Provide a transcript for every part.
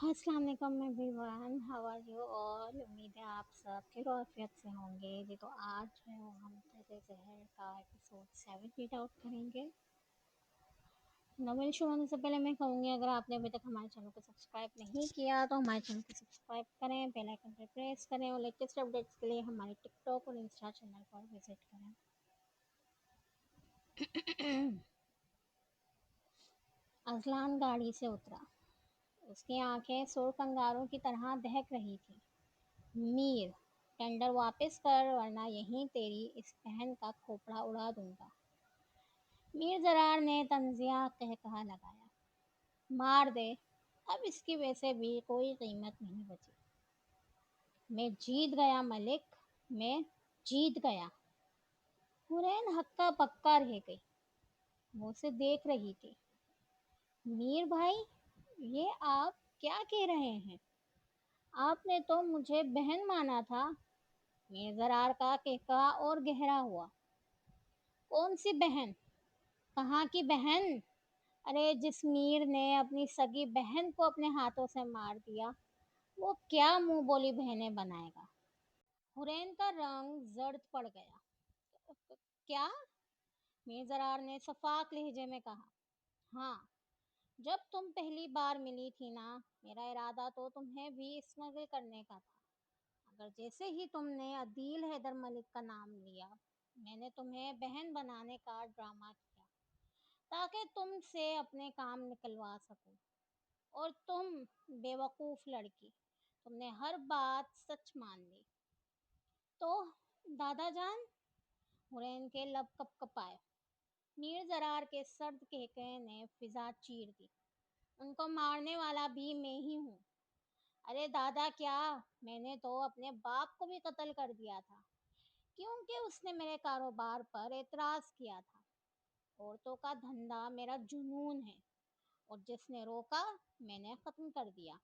अस्सलाम वालेकुम everyone, how are you all. उम्मीद है आप सब खैरियत से होंगे जी। तो आज जो है वो हम तेरे ज़हर का एपिसोड 7 रीड आउट करेंगे। नॉवेल शुरू होने से पहले मैं कहूँगी, अगर आपने अभी तक हमारे चैनल को सब्सक्राइब नहीं किया तो हमारे चैनल को सब्सक्राइब करें, बेल आइकन पर प्रेस करें और लेटेस्ट अपडेट्स के लिए हमारे टिकटॉक और इंस्टा चैनल पर विजिट करें। अजलान गाड़ी से उतरा। उसकी आंखें सुर कंगारों की तरह दहक रही थी। मीर, टेंडर वापस कर वरना यहीं तेरी इस बहन का खोपड़ा उड़ा दूंगा। मीर जरार ने तंजिया कहकहा लगाया। मार दे, अब इसकी वैसे भी कोई कीमत नहीं बची। मैं जीत गया मलिक, मैं जीत गया। हुरैन हक्का पक्का रह गई। वो उसे देख रही थी। मीर भाई, ये आप क्या कह रहे हैं? आपने तो मुझे बहन माना था। मीर जरार का कहकहा और गहरा हुआ। कौन सी बहन? कहाँ की बहन? अरे, जिस मीर ने अपनी सगी बहन को अपने हाथों से मार दिया, वो क्या मुंह बोली बहनें बनाएगा। हुरैन का रंग जर्द पड़ गया। क्या? मीर जरार ने सफाक लहजे में कहा। हाँ, जब तुम पहली बार मिली थी ना, मेरा इरादा तो तुम्हें भी स्मगल करने का था। अगर जैसे ही तुमने अदील हैदर मलिक का नाम लिया, मैंने तुम्हें बहन बनाने का ड्रामा किया ताकि तुमसे अपने काम निकलवा सकूं। और तुम बेवकूफ़ लड़की, तुमने हर बात सच मान ली। तो दादा जान, हुरैन के लब कँप-कँपाए। मीर जरार के सर्द कहकहे ने फिजा चीर दी। उनको मारने वाला भी मैं ही हूँ। अरे दादा क्या, मैंने तो अपने बाप को भी कत्ल कर दिया था, क्योंकि उसने मेरे कारोबार पर एतराज़ किया था। औरतों का धंधा मेरा जुनून है, और जिसने रोका मैंने ख़त्म कर दिया।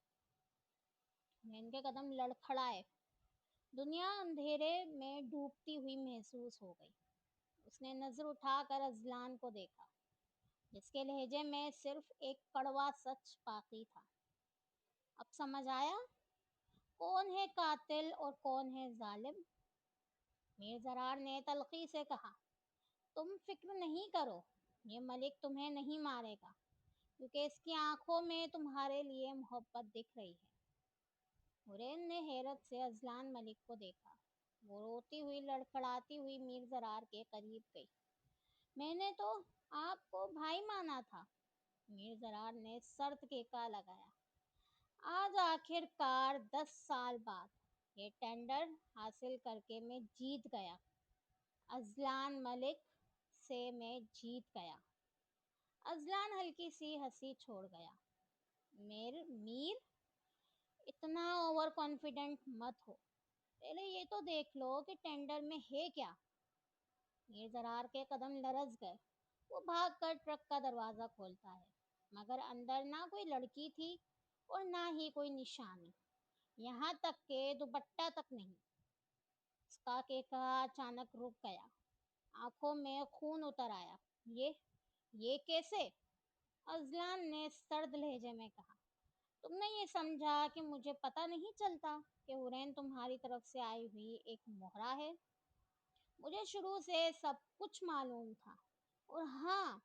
इनके कदम लड़खड़ाए। दुनिया अंधेरे में डूबती हुई महसूस हो गई। उसने नज़र उठाकर अजलान को देखा, जिसके लहजे में सिर्फ एक कड़वा सच बाकी था। अब समझ आया कौन है कातिल और कौन है जालिम? मीर जरार ने तल्खी से कहा। तुम फिक्र नहीं करो, ये मलिक तुम्हें नहीं मारेगा, क्योंकि इसकी आंखों में तुम्हारे लिए मोहब्बत दिख रही है। हुरैन ने हैरत से अजलान मलिक को देखा। वो रोती हुई लड़खड़ाती हुई मीर जरार के करीब गई। मैंने तो आपको भाई माना था। मीर जरार ने सर्द केका लगाया। आज आखिरकार 10 साल बाद ये टेंडर हासिल करके मैं जीत गया। अजलान मलिक से मैं जीत गया। अजलान हल्की सी हंसी छोड़ गया। मीर मीर, इतना ओवर कॉन्फिडेंट मत हो। पहले ये तो देख लो कि टेंडर में है क्या। मीर जरार के कदम लरज गए। वो भाग कर ट्रक का दरवाज़ा खोलता है, मगर अंदर ना कोई लड़की थी और ना ही कोई निशानी, यहाँ तक के दुपट्टा तक नहीं। उसका केका अचानक रुक गया। आंखों में खून उतर आया। ये कैसे? अजलान ने सर्द लहजे में कहा। तुमने ये समझा कि मुझे पता नहीं चलता कि हुरैन तुम्हारी तरफ से आई हुई एक मोहरा है? मुझे शुरू से सब कुछ मालूम था। और हाँ,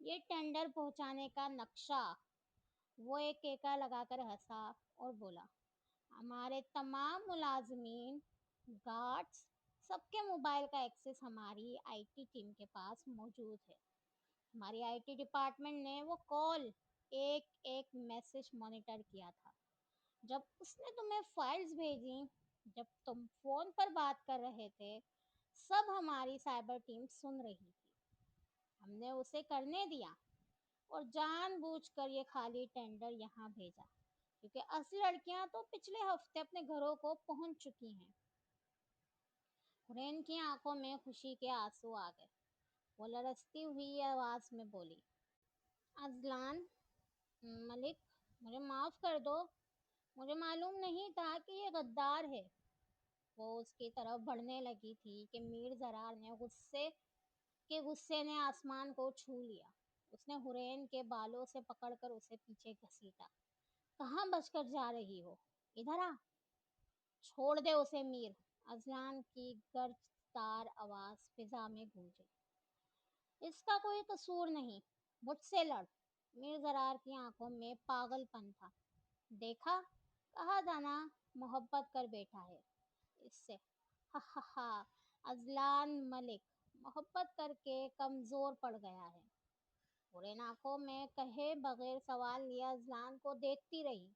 ये टेंडर पहुंचाने का नक्शा। वो एक केका लगाकर हंसा और बोला। हमारे तमाम मुलाजमीन, गार्ड्स, सबके मोबाइल का एक्सेस हमारी आईटी टीम के पास मौजूद है। हमारी आईटी डिपार्टमेंट ने वो कॉल, एक एक मैसेज मॉनिटर किया था। जब उसने तुम्हें फाइल्स भेजी, जब तुम फ़ोन पर बात कर रहे थे, सब हमारी साइबर टीम सुन रही थी। हमने उसे करने दिया और जानबूझकर ये खाली टेंडर यहाँ भेजा, क्योंकि असली लड़कियां तो पिछले हफ्ते अपने घरों को पहुंच चुकी हैं। हुरैन की आंखों में खुशी के आंसू आ गए। वो लरसती हुई आवाज़ में बोली। अजलान मलिक, मुझे माफ़ कर दो। मुझे मालूम नहीं था कि ये गद्दार है। वो उसकी तरफ बढ़ने लगी थी कि मीर जरार ने गुस्से ने आसमान को छू लिया। उसने हुरैन के बालों से पकड़कर उसे पीछे घसीटा। कहाँ बचकर जा रही हो? इधर आ, छोड़ दे उसे मीर। अजलान की गर्जदार आवाज फिजा में गूंजी। इसका कोई कसूर नहीं, मुझसे लड़। मीर जरार की आंखों में पागलपन था। देखा, कहा दाना मोहब्बत कर बैठा है इससे। हा हा हा। अजलान मलिक मोहब्बत करके कमजोर पड़ गया है। बुरे आंखों में कहे बगैर सवाल लिए अजलान को देखती रही।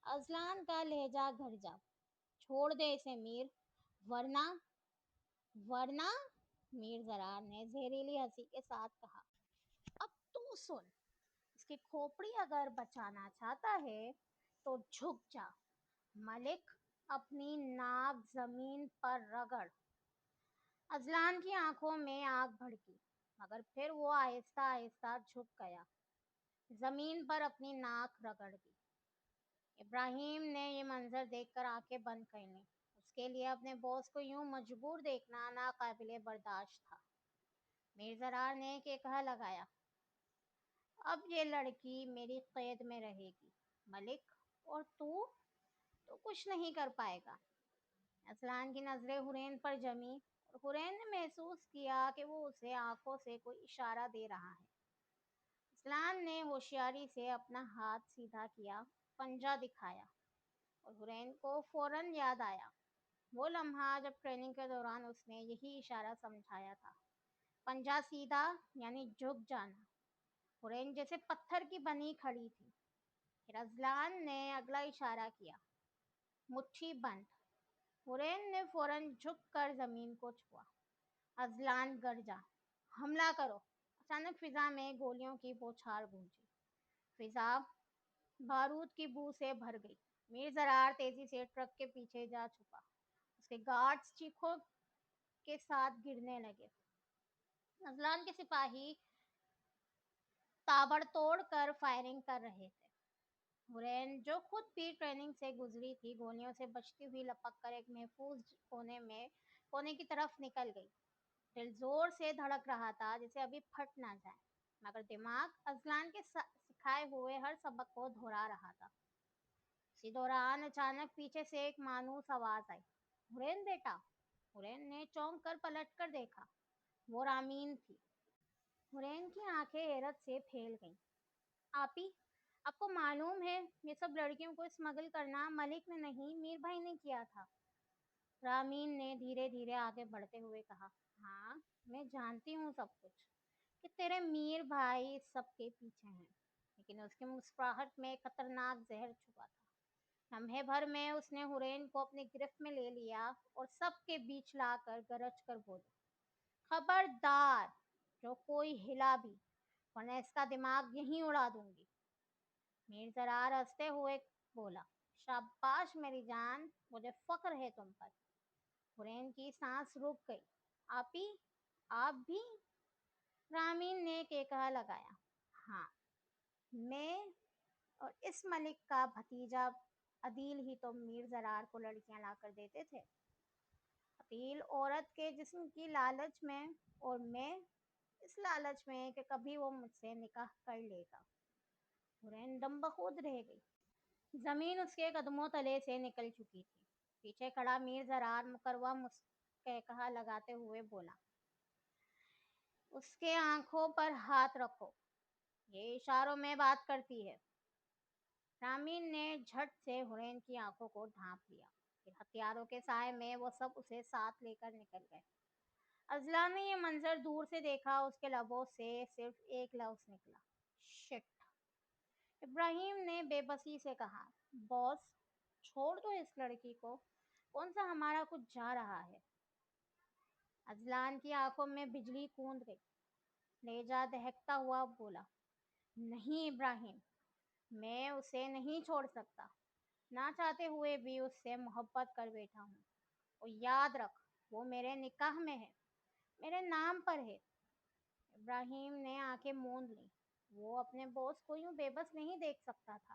अजलान का लहजा घर जा। छोड़ दे इसे मीर, वरना वरना मीर जरार ने जहरीली हंसी के साथ कहा। अब तू सुन, इसकी खोपड़ी अगर बचाना चाहता है तो झुक जा। मलिक, अपनी नाक जमीन पर रगड़। अजलान की आंखों में आग भड़की, मगर फिर वो आहिस्ता आहिस्ता झुक गया, जमीन पर अपनी नाक रगड़ दी। इब्राहिम ने ये मंजर देखकर आंखें बंद कर लीं। उसके लिए अपने बॉस को यूं मजबूर देखना नाकाबिले बर्दाश्त था। मीर जरार ने के कहा लगाया, अब ये लड़की मेरी कैद में रहेगी मलिक, और तू तो कुछ नहीं कर पाएगा। असलान की नजरें हुरैन पर जमी और हुरैन ने महसूस किया कि वो उसे आंखों से कोई इशारा दे रहा है। असलान ने होशियारी से अपना हाथ सीधा किया, पंजा दिखाया, और हुरैन को फौरन याद आया वो लम्हा जब ट्रेनिंग के दौरान उसने यही इशारा समझाया था। पंजा सीधा यानी झुक जाना। हुरैन जैसे पत्थर की बनी खड़ी थी। फिर अजलान ने अगला इशारा किया, मुट्ठी बंद। हुरैन ने फौरन झुक कर जमीन को छुआ। अजलान गरजा, हमला करो। अचानक फिजा में गोलियों की बौछार गूंजी। फिजा बारूद की बू से भर गई। मीर जरार तेजी से ट्रक के पीछे जा छुपा। उसके गार्ड्स चीखों के साथ गिरने लगे। अजलान के सिपाही ताबड़तोड़ कर फायरिंग कर रहे थे। हुरैन, जो खुद भी ट्रेनिंग से गुजरी थी, गोलियों से बचती हुई लपक कर एक महफूज कोने की तरफ निकल गई। दिल जोर से धड़क रहा था जैसे अभी फट ना जाए, मगर दिमाग अजलान के सिखाए हुए हर सबक को दोहरा रहा था। इसी दौरान अचानक पीछे से एक मानूस आवाज आई, हुरैन बेटा। हुरैन ने चौंक कर पलट कर देखा, वो रामीन थी। हुरैन की आंखें हैरत से फैल गईं। आपी, आपको मालूम है ये सब लड़कियों को स्मगल करना मलिक ने नहीं, मीर भाई ने किया था। रामीन ने धीरे धीरे आगे बढ़ते हुए कहा, हाँ, मैं जानती हूँ सब कुछ, कि तेरे मीर भाई इस सब के पीछे हैं। लेकिन उसकी मुस्कुराहट में खतरनाक जहर छुपा था। लम्हे भर में उसने हुरैन को अपनी गिरफ्त में ले लिया और सबके बीच लाकर गरज कर बोला, खबरदार, जो कोई हिला भी, वरना इसका दिमाग यहीं उड़ा दूंगी। मीर जरार हंसते हुए बोला, शाबाश मेरी जान, मुझे फक्र है तुम पर। हुरैन की सांस रुक गई। आपी, आप भी? रामीन ने केकहा लगाया, हाँ, मैं और इस मलिक का भतीजा अदील ही तो मीर जरार को लड़कियां लाकर देते थे। अदील औरत के जिस्म की लालच में, और मैं इस लालच में कि कभी वो मुझसे निकाह कर लेगा। हुरैन दम बखूद रह गई। जमीन उसके कदमों तले से निकल चुकी थी। पीछे खड़ा मीर जरार मुकरवा मुस्कहा लगाते हुए बोला, उसके आंखों पर हाथ रखो, ये इशारों में बात करती है। रामीन ने झट से हुरैन की आंखों को ढांप लिया। फिर हथियारों के साय में वो सब उसे साथ लेकर निकल गए। अजला ने ये मंजर दूर से देखा। उसके लबों से सिर्फ एक लफ्ज निकला, शिट। इब्राहिम ने बेबसी से कहा, बॉस, छोड़ दो इस लड़की को, कौन सा हमारा कुछ जा रहा है। अजलान की आंखों में बिजली कूद गई। लेजा दहकता हुआ बोला, नहीं इब्राहिम, मैं उसे नहीं छोड़ सकता। ना चाहते हुए भी उससे मोहब्बत कर बैठा हूँ। और याद रख, वो मेरे निकाह में है, मेरे नाम पर है। इब्राहिम ने आंखें मूंद ली। वो अपने बॉस को यूं बेबस नहीं देख सकता था।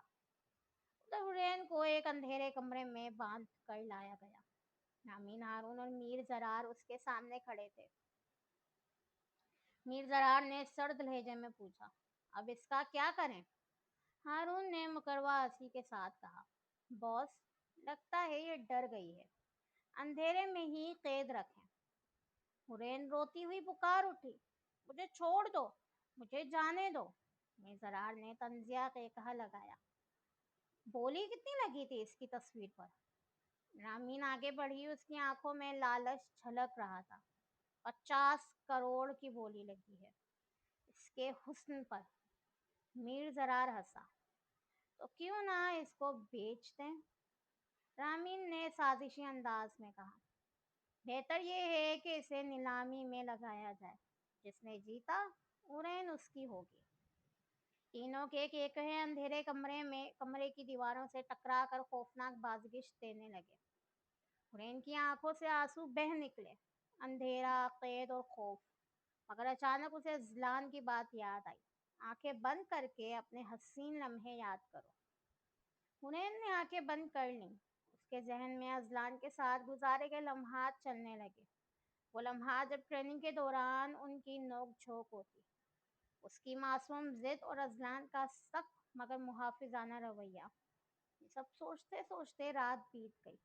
उधर हुरैन को एक अंधेरे कमरे में बांध कर लाया गया। नामीन, हारून और मीर जरार उसके सामने खड़े थे। मीर जरार ने सर्द लहजे में पूछा, अब इसका क्या करें। हारून ने मुकरवा हंसी के साथ कहा, बॉस, लगता है ये डर गई है, अंधेरे में ही कैद रखें। हुरैन रोती हुई पुकार उठी, मुझे छोड़ दो, मुझे जाने दो। मेजरार ने तंजिया के कहा लगाया, बोली कितनी लगी थी इसकी तस्वीर पर? रामीन आगे बढ़ी, उसकी आंखों में लालच झलक रहा था। 50 करोड़ की बोली लगी है इसके हुस्न पर। मीर जरार हंसा, तो क्यों ना इसको बेच दें? रामीन ने साजिशी अंदाज में कहा, बेहतर ये है कि इसे नीलामी में लगाया जाए, जिसने जीता उड़ैन उसकी होगी। तीनों के केकहे अंधेरे कमरे की दीवारों से टकरा कर खौफनाक बाजिश देने लगे। हुरैन की आंखों से आंसू बह निकले, अंधेरा, कैद और खौफ। मगर अचानक उसे अजलान की बात याद आई। आंखें बंद करके अपने हसीन लम्हे याद करो। हुनैन ने आंखें बंद कर लीं। उसके जहन में अजलान के साथ गुजारे गए लम्हात चलने लगे। वो लम्हात जब ट्रेनिंग के दौरान उनकी नोक झोंक होती, उसकी मासूम जिद और अजलान का सख्त मगर मुहाफिजाना रवैया। ये सब सोचते सोचते रात बीत गई।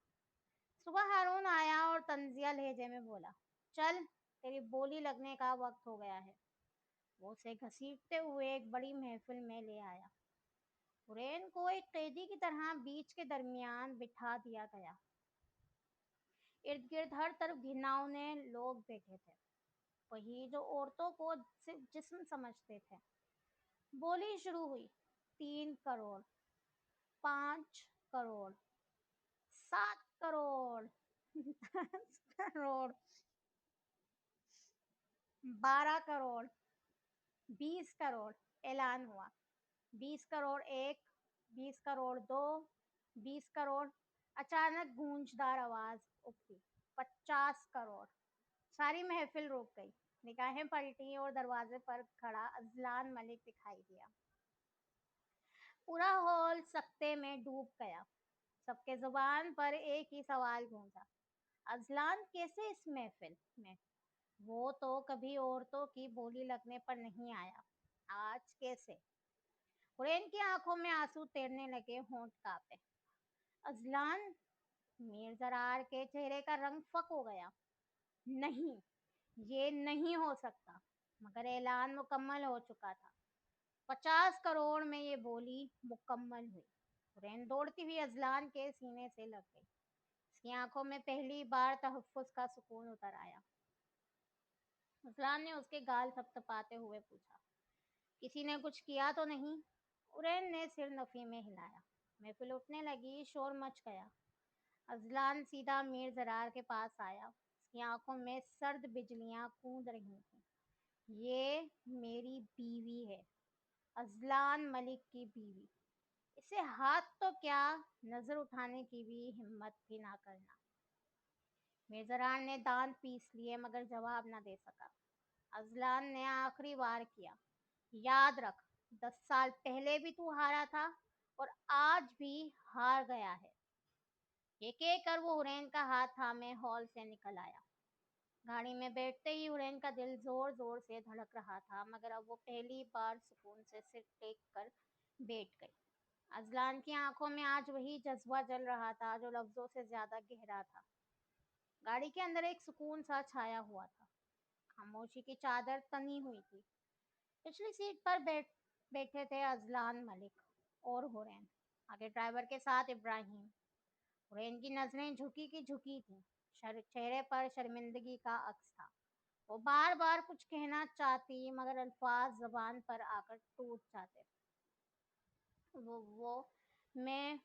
सुबह हारून आया और तंजिया लहजे में बोला, चल, तेरी बोली लगने का वक्त हो गया है। वो उसे घसीटते हुए एक बड़ी महफिल में ले आया। हुरैन को एक कैदी की तरह बीच के दरमियान बिठा दिया गया। इर्द गिर्द हर तरफ घिनौने लोग बैठे थे, वही जो औरतों को सिर्फ जिस्म समझते थे। बोली शुरू हुई, 3 करोड़, 5 करोड़, 7 करोड़, 10 करोड़, 12 करोड़, 20 करोड़। ऐलान हुआ, 20 करोड़ एक, 20 करोड़ दो, 20 करोड़। अचानक गूंजदार आवाज उठी, 50 करोड़। सारी महफिल रुक गई। निगाहें पलटी और दरवाजे पर खड़ा अजलान मलिक दिखाई दिया। पूरा हॉल सकते में डूब गया। सबके जुबान पर एक ही सवाल गूंजा, अजलान कैसे इस महफिल में? वो तो कभी औरतों की बोली लगने पर नहीं आया, आज कैसे? हुरैन की आंखों में आंसू तैरने लगे, होंठ कांपे। अजलान? मीर जरार के चेहरे का रंग फक हो गया। नहीं, ये नहीं हो सकता। मगर ऐलान मुकम्मल हो चुका था। 50 करोड़ में ये बोली मुकम्मल हुई। हुरैन दौड़ती हुई अजलान के सीने से लग गई। उसकी आंखों में पहली बार तहफ्फुज का सुकून उतर आया। अजलान ने उसके गाल थपथपाते हुए पूछा, किसी ने कुछ किया तो नहीं? उरैन ने सिर नफी में हिलाया। महफिल उठने लगी, शोर मच गया। अजलान सीधा मीर जरार के पास आया। उसकी आंखों में सर्द बिजलियां कूद रही थीं। ये मेरी बीवी है, अजलान मलिक की बीवी। इसे हाथ तो क्या, नजर उठाने की भी हिम्मत भी ना करना। मीर जरार ने दांत पीस लिए मगर जवाब ना दे सका। अजलान ने आखिरी वार किया, याद रख, 10 साल पहले भी तू हारा था और आज भी हार गया है। ये कहकर वो हुरैन का हाथ थामे हॉल से निकल आया। गाड़ी में बैठते ही हुरैन का दिल जोर जोर से धड़क रहा था, मगर अब वो पहली बार सुकून से सिर टेक कर बैठ गई। अजलान की आंखों में आज वही जज्बा जल रहा था जो लफ्जों से ज्यादा गहरा था। गाड़ी के अंदर एक सुकून सा छाया हुआ था। खामोशी की चादर तनी हुई थी। पिछली सीट पर बैठे थे अजलान मलिक और हुरैन, आगे ड्राइवर के साथ इब्राहिम। हुरैन की नजरें झुकी की झुकी थीं। चेहरे पर शर्मिंदगी का अक्स था। वो बार बार कुछ कहना चाहती मगर अल्फाज जबान पर आकर टूट जाते। वो मैं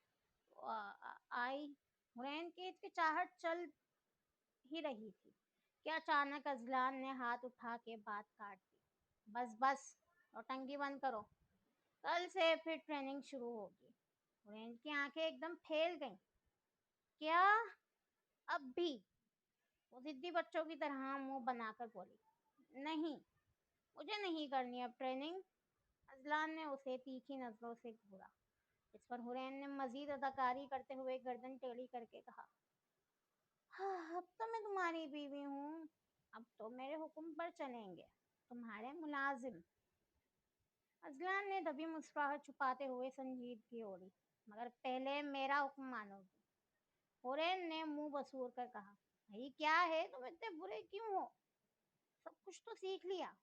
आई। हुरैन की हिचकिचाहट चल ही रही थी कि अचानक अजलान ने हाथ उठा के बात काट दी। बस बस, नौटंकी बंद करो, कल से फिर ट्रेनिंग शुरू होगी। हुरैन की आंखें एकदम फैल गईं। क्या? अब भी? वो जिद्दी बच्चों की तरह मुंह बनाकर बोली, नहीं, मुझे नहीं करनी अब ट्रेनिंग। अजलान ने उसे तीखी नजरों से घूरा। इस पर हुरैन ने मजीद अदाकारी करते हुए गर्दन टेढ़ी करके कहा, हाँ, अब तो मैं तुम्हारी बीवी हूँ, अब तो मेरे हुक्म पर चलेंगे, तुम्हारे मुलाजिम। अजलान ने दबी मुस्कुराहट छुपाते हुए संजीदगी ओढ़ी। मगर पहले मेरा हुक्म मानोगी? हुरैन ने मुंह बसूर कर कहा। भाई क्या है, तुम इतने बुरे क्यों हो? सब कुछ तो सीख लिया।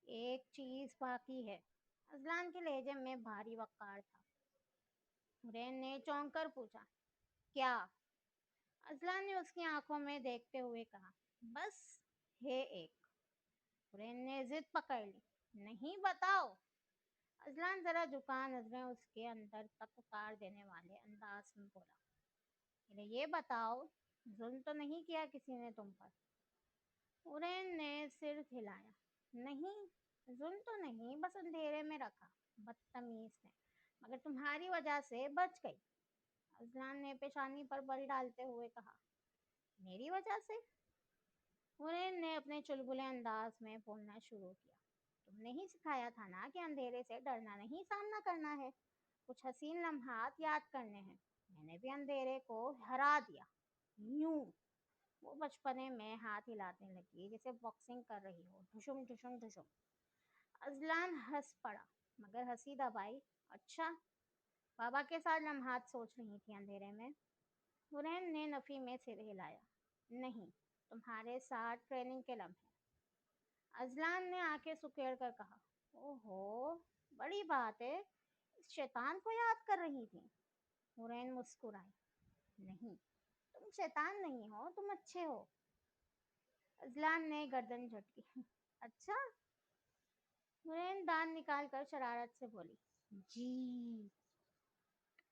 एक चीज बाकी है। अजलान के लहजे में भारी वक़ार था। हुरैन ने चौंक कर पूछा, क्या? अजलान ने उसकी आंखों में देखते हुए कहा, बस है एक। हुरैन ने जिद पकड़ ली। नहीं, बताओ। अजलान जरा झुका, नजरें उसके अंदर तक उतार देने वाले अंदाज में बोला, "इन्हें ये बताओ, जुल्म तो नहीं किया किसी ने तुम पर?" हुरैन ने सिर हिलाया। नहीं, जुल्म तो नहीं, बस अंधेरे में रखा, बदतमीज ने। मगर तुम्हारी वजह से बच गई। अजलान ने पेशानी पर बल डालते हुए कहा, मेरी वजह से? हुरैन ने अपने चुलबुले अंदाज में बोलना शुरू किया। तुमने ही सिखाया था ना कि अंधेरे से डरना नहीं, सामना करना है। कुछ हसीन लम्हात याद करने हैं। मैंने भी अंधेरे को हरा दिया। यूं। वो बचपने में हाथ हिलाने लगी जैसे बॉक्सिंग कर रही हो। ढुशुम ढुशुम ढुशुम। अजलान हंस पड़ा, मगर हंसी दबाई। अच्छा, बाबा के साथ लम्हात सोच रही थी अंधेरे में? हुरैन ने नफी में सिर हिलाया। नहीं, तुम्हारे साथ ट्रेनिंग के लम्हे। अजलान ने आंखें सुकेड़ कर कहा, ओहो, बड़ी बात है। इस शैतान को याद कर रही थी? हुरैन मुस्कुराई। नहीं, तुम शैतान नहीं हो, तुम अच्छे हो। अजलान ने गर्दन झटकी। अच्छा? हुरैन दांत निकाल कर शरारत से बोली। जी।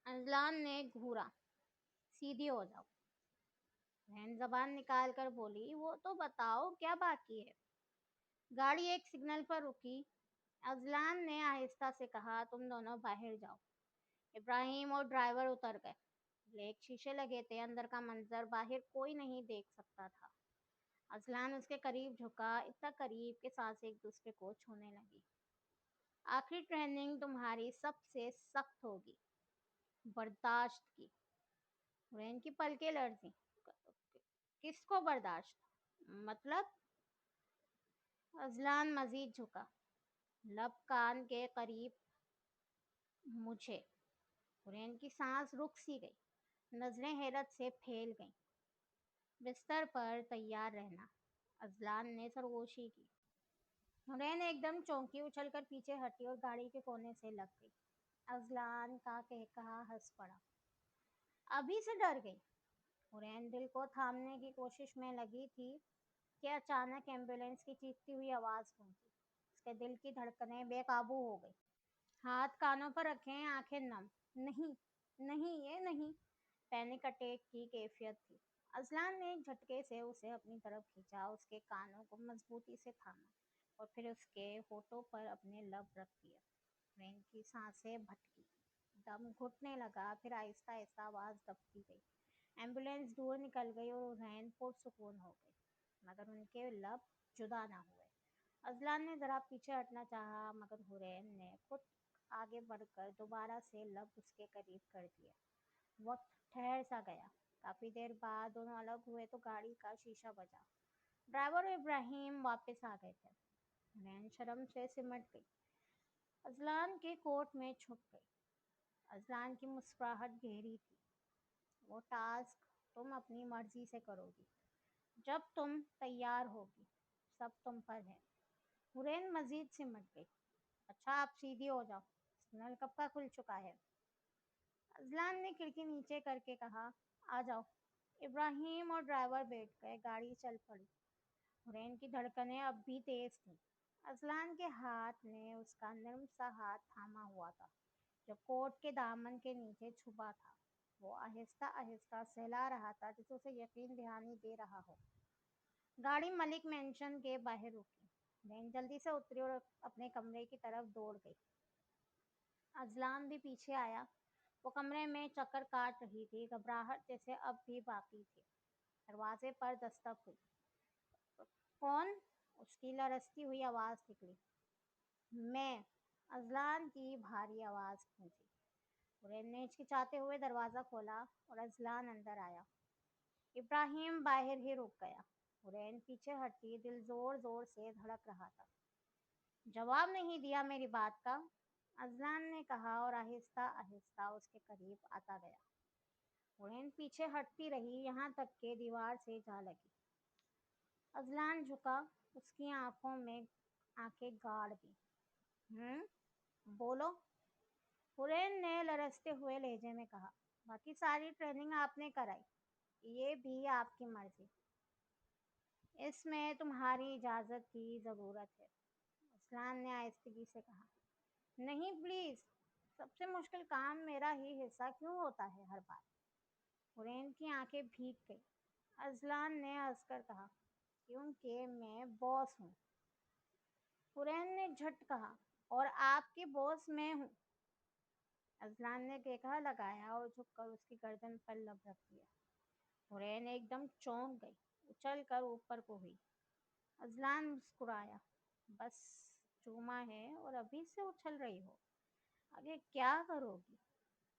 अजलान ने घूरा। सीधी हो जाओ। हुरैन जबान निकाल कर बोली, वो तो बताओ क्या बाकी है? गाड़ी एक सिग्नल पर रुकी। अजलान ने आहिस्ता से कहा, तुम दोनों बाहर जाओ। इब्राहिम और ड्राइवर उतर गए। ब्रेक शीशे लगे थे, अंदर का मंजर बाहर कोई नहीं देख सकता था। अजलान उसके करीब झुका, इतना करीब कि सांसें एक दूसरे को छूने लगी। आखिरी ट्रेनिंग तुम्हारी सबसे सख्त होगी, बर्दाश्त की। हुरैन की पलकें लरजीं। किसको बर्दाश्त? मतलब? अजलान मजीद झुका, लब कान के करीब। मुझे। हुरैन की सांस रुक सी गई, नजरें हैरत से फैल गईं। बिस्तर पर तैयार रहना। अजलान ने सरगोशी की। हुरैन एकदम चौंकी, उछलकर पीछे हटी और गाड़ी के कोने से लग गई। अजलान का कहकहा हंस पड़ा। अभी से डर गई? हुरैन दिल को थामने की कोशिश में लगी थी कि अचानक एम्बुलेंस की चीखती हुई आवाज गूंजी। उसके दिल की धड़कनें बेकाबू हो गई। हाथ कानों पर रखें, आंखें नम। नहीं, नहीं, ये नहीं। पैनिक अटैक की कैफियत थी। अजलान ने एक झटके से उसे अपनी तरफ खींचा, उसके कानों को मजबूती से थामा और फिर उसके होठों पर अपने लब रख दिया। ट्रेन की सांसें भटकी, दम घुटने लगा, फिर आहिस्ता आहिस्ता आवाज़ दबती गई। एम्बुलेंस दूर निकल गई और उजैन पुरसुकून हो गई, मगर उनके लब जुदा ना हुए। अजलान ने ज़रा पीछे हटना चाहा, मगर हुरैन ने खुद आगे बढ़कर दोबारा से लब उसके करीब कर दिया। वक्त ठहर सा गया। काफ़ी देर बाद दोनों अलग हुए तो गाड़ी का शीशा बजा। ड्राइवर और इब्राहिम वापस आ गए थे। हुरैन शर्म से सिमट गई, अजलान के कोट में छुप गई। अजलान की मुस्कुराहट गहरी थी। वो टास्क तुम अपनी मर्जी से करोगी, जब तुम तैयार होगी। सब तुम पर है। हुरैन मजीद सिमट गई। अच्छा, आप सीधी हो जाओ। सिग्नल कब का खुल चुका है? अजलान ने खिड़की नीचे करके कहा, आ जाओ। इब्राहिम और ड्राइवर बैठ गए, गाड़ी चल पड़ी। हुरैन की धड़कनें अब भी तेज थीं। अजलान के हाथ ने उसका नर्म सा हाथ थामा हुआ था, जो कोट के दामन के नीचे छुपा था। वो आहिस्ता आहिस्ता सहला रहा था, जैसे उसे यकीन दहानी दे रहा हो। गाड़ी मलिक मेंशन के बाहर रुकी। हुरैन जल्दी से उतरी और अपने कमरे की तरफ दौड़ गई। अजलान भी पीछे आया। वो कमरे में चक्कर काट रही थी, घबराहट जैसे अब भी बाकी थी। दरवाजे पर दस्तक हुई। कौन? उसकी लरसती हुई आवाज़ निकली। मैं। अजलान की भारी आवाज़ गूंजी। हुरैन ने हिचकिचाते हुए दरवाज़ा खोला और अजलान अंदर आया। इब्राहिम बाहर ही रुक गया। हुरैन पीछे हटी, दिल जोर जोर से धड़क रहा था। जवाब नहीं दिया मेरी बात का, अजलान ने कहा और आहिस्ता आहिस्ता उसके करीब आता गया। हुरैन पीछे हटती रही यहाँ तक कि दीवार से जा लगी। अजलान झुका, उसकी आंखों में आंखें गाड़ दी। बोलो, हुरैन ने लरसते हुए लहजे में कहा। बाकी सारी ट्रेनिंग आपने कराई, ये भी आपकी मर्जी, इसमें तुम्हारी इजाज़त की ज़रूरत है। अजलान ने आहिस्तगी से कहा। नहीं प्लीज़, सबसे मुश्किल काम मेरा ही हिस्सा क्यों होता है हर बार? हुरैन की आंखें भीग गई। अजलान ने हंसकर कहा, क्योंकि मैं बॉस हूँ। हुरैन ने झट कहा, और आपकी बॉस मैं हूँ। अजलान ने केकड़ा लगाया और झुककर उसकी गर्दन पर लब रख दिया। हुरैन एकदम चौंक गई, उछल कर ऊपर को हुई। अजलान मुस्कुराया, बस चूमा है और अभी से उछल रही हो, आगे क्या करोगी?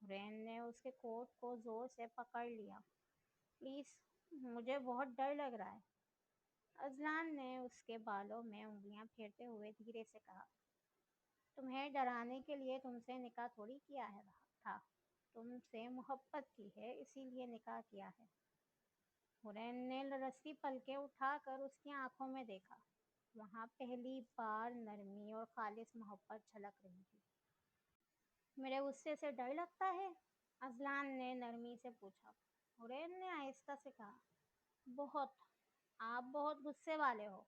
हुरैन ने उसके कोट को जोर से पकड़ लिया। प्लीज, मुझे बहुत डर लग रहा है। अजलान ने उसके बालों में उंगलियां फेरते हुए धीरे से कहा, तुम्हें डराने के लिए तुमसे निकाह थोड़ी किया है था, तुमसे मोहब्बत की है इसीलिए निकाह किया है। हुरैन ने रस्सी पलके उठाकर उसकी आंखों में देखा। वहां पहली बार नरमी और खालिस मोहब्बत झलक रही थी। मेरे गुस्से से डर लगता है? अजलान ने नरमी से पूछा। हुरैन ने आहिस्ता से कहा, बहुत, आप बहुत गुस्से वाले हो,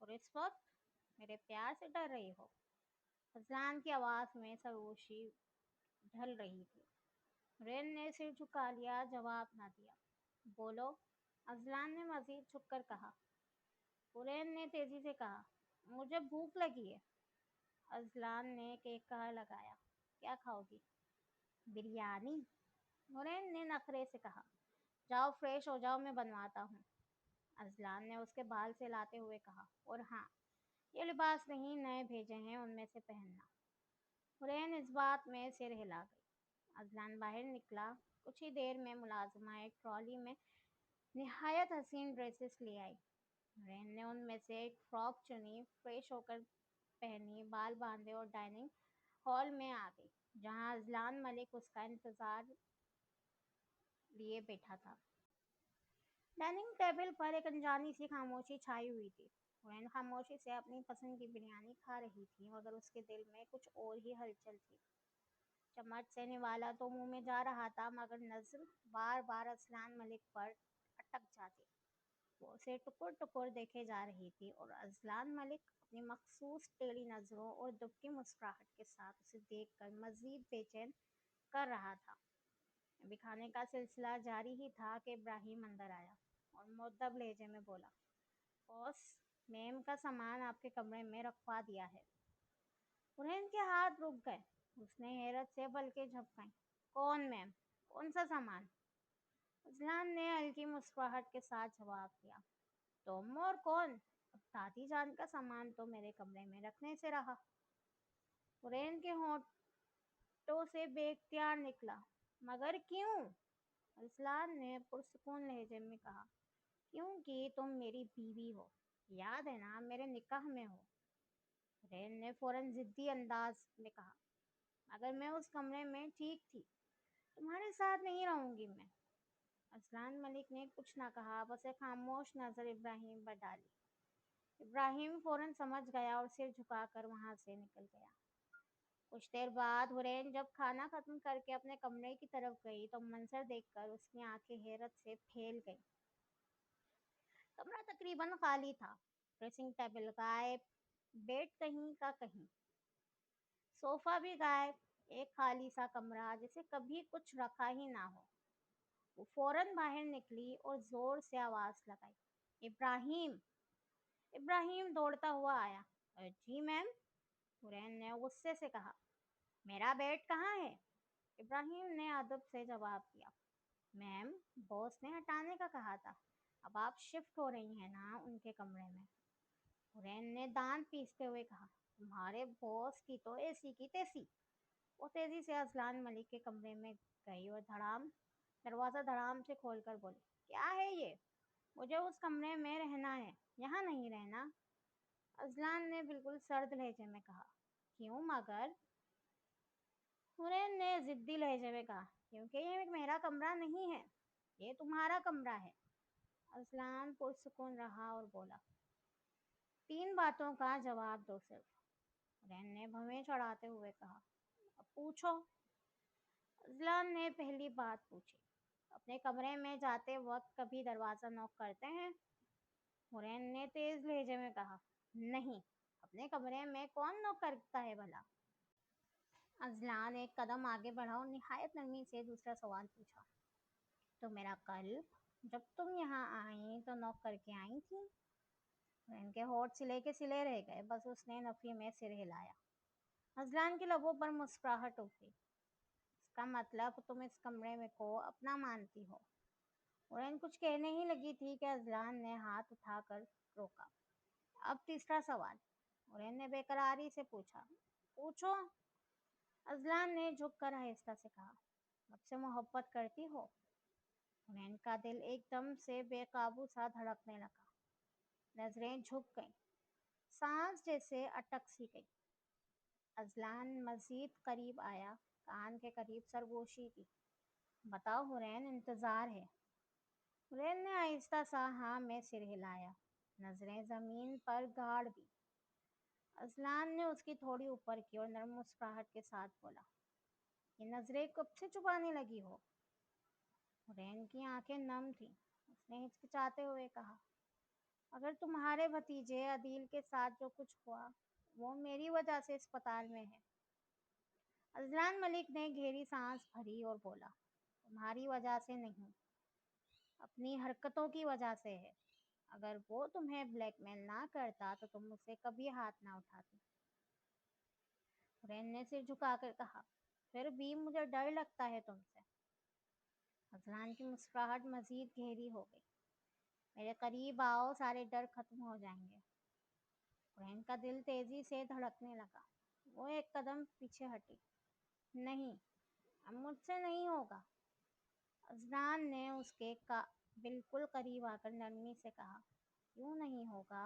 और इस वक्त मेरे प्यार से डर रही हो। अजलान की आवाज़ में सरोशी ढल रही थी। हुरैन ने सिर झुका लिया, जवाब ना दिया। बोलो, अजलान ने मजीद झुककर कहा। हुरैन ने तेजी से कहा, मुझे भूख लगी है। अजलान ने केक कहा लगाया। क्या खाओगी? बिरयानी। हुरैन ने नखरे से कहा। जाओ फ्रेश हो जाओ, मैं बनवाता हूँ। अजलान ने उसके बाल से लाते हुए कहा, और हाँ, ये लिबास नहीं नए भेजे हैं, उनमें से पहनना। हुरैन इस बात में सिर हिला गई। अजलान बाहर निकला। कुछ ही देर में मुलाजिमा एक ट्रॉली में निहायत हसीन ड्रेसेस ले आई। हुरैन ने उनमें से एक फ्रॉक चुनी, फ्रेश होकर पहनी, बाल बांधे और डाइनिंग हॉल में आ गई, जहां अजलान मलिक उसका इंतजार लिए बैठा था। डाइनिंग टेबल पर एक अनजानी सी खामोशी छाई हुई थी। हुरैन खामोशी से अपनी पसंद की बिरयानी खा रही थी, मगर उसके दिल में कुछ और ही हलचल थी। चम्मच से निवाला तो मुंह में जा रहा था, मगर नजर बार बार अजलान मलिक पर अटक जाती। वो उसे टुकुर टुकुर देखे जा रही थी, और अजलान मलिक अपनी मखसूस टेढ़ी नज़रों और दुबकी मुस्कुराहट के साथ उसे देखकर मजीद बेचैन कर रहा था। अभी खाने का सिलसिला जारी ही था कि इब्राहिम अंदर आया और मुअद्दब लहजे में बोला, बॉस, मैम का सामान आपके कमरे में रखवा दिया है। हुरैन के हाथ रुक गए। उसने हैरत से पलकें झपकाई। कौन मैम? कौन सा सामान? अजलान ने हल्की मुस्कुराहट के साथ जवाब दिया, तुम और कौन? अब दादी जान का सामान तो मेरे कमरे में रखने से रहा। हुरैन के होठों से बेख्तियार निकला, मगर क्यों? अजलान ने पुरसुकून लहजे में कहा, क्योंकि तुम मेरी बीवी हो, याद है ना, मेरे निकाह में हो। हुरैन ने फौरन जिद्दी अंदाज में कहा, अगर मैं उस कमरे में ठीक थी, तुम्हारे साथ नहीं रहूंगी मैं। अजलान मलिक ने कुछ ना कहा, बस एक खामोश नजर इब्राहिम पर डाली। इब्राहिम फौरन समझ गया और सिर झुकाकर वहां से निकल गया। कुछ देर बाद हुरैन जब खाना खत्म करके अपने कमरे की तरफ गई, तो मंजर देखकर उसकी आंखें हैरत से फैल गईं। कमरा तकरीबन खाली था। ड्रेसिंग टेबल गायब, बेड कहीं का कहीं, सोफा भी गायब, एक खाली सा कमरा जैसे कभी कुछ रखा ही ना हो। वो फौरन बाहर निकली और जोर से आवाज लगाई, इब्राहिम। इब्राहिम दौड़ता हुआ आया। जी मैम, हुरैन ने गुस्से से कहा। मेरा बेड कहाँ है? इब्राहिम ने अदब से जवाब दिया। मैम, बॉस ने हटाने का कहा था, अब आप शिफ्ट हो रही हैं ना उनके कमरे में। हुरैन ने दांत पीसते हुए कहा, तुम्हारे बॉस की तो ऐसी की तैसी। वो तेजी से अजलान मलिक के कमरे में गई और दरवाज़ा धड़ाम से खोलकर बोली, क्या है ये? मुझे उस कमरे में रहना है, यहाँ नहीं रहना। अजलान ने बिल्कुल सर्द लहजे में कहा। क्यों मगर? हुरैन ने जिद्दी लहजे में कहा। क्योंकि ये मेरा कमरा नहीं है, ये तुम्हारा कमरा है। अजलान पुरसुकून रहा और बोला, 3 बातों का जवाब दो सिर्फ। हुरैन ने भवें चढ़ाते हुए कहा। अब पूछो। अजलान ने पहली बात पूछी, अपने कमरे में जाते वक्त कभी दरवाज़ा नॉक करते हैं? हुरैन ने तेज लहजे में कहा, नहीं, अपने कमरे में कौन नॉक करता है भला? अजलान एक कदम आगे बढ़ा और निहायत नरमी से दूसरा सवाल पूछा, तो मेरा कल जब तुम यहाँ आई तो नॉक करके आई थी? हुरैन के होठ सिले के सिले रह गए, बस उसने नफी में सिर हिलाया। अजलान के लबों पर मुस्कुराहट उभरी। इसका मतलब तुम इस कमरे में को अपना मानती हो? हुरैन कुछ कहने ही लगी थी कि अजलान ने हाथ उठाकर रोका। अब तीसरा सवाल, हुरैन ने बेकरारी से पूछा। पूछो। अजलान ने झुककर आहिस्ता से कहा, मुझसे मोहब्बत करती हो? हुरैन का दिल एकदम से बेकाबू सा धड़कने लगा। नजरें झुक गईं, सांस जैसे अटक सी गई। अजलान मजीद करीब आया, कान के करीब सरगोशी की। बताओ हुरैन, इंतजार है। हुरैन ने आहिस्ता सा हाँ में सिर हिलाया, नजरें जमीन पर गाड़ दी। अजलान ने उसकी थोड़ी ऊपर की और नरम मुस्कुराहट के साथ बोला, ये नजरें कब से चुपाने लगी हो? हुरैन की आंखें नम थीं। उसने हिचकिचाते हुए कहा, अगर तुम्हारे भतीजे अदील के साथ जो कुछ हुआ वो मेरी वजह से अस्पताल में है। अजलान मलिक ने गहरी सांस भरी और बोला, तुम्हारी वजह से नहीं, अपनी हरकतों की वजह से है। अगर वो तुम्हें ब्लैकमेल ना करता तो तुम मुझसे कभी हाथ ना उठाती। हुरैन ने सिर झुकाकर कहा, फिर भी मुझे डर लगता है तुमसे। अजलान की मुस्कुराहट मजीद गहरी हो गई। मेरे करीब आओ, सारे डर खत्म हो जाएंगे। हुरैन का दिल तेजी से धड़कने लगा। वो एक कदम पीछे हटी। नहीं, अब मुझसे नहीं होगा। अजलान ने उसके का बिल्कुल करीब आकर नरमी से कहा, क्यों नहीं होगा?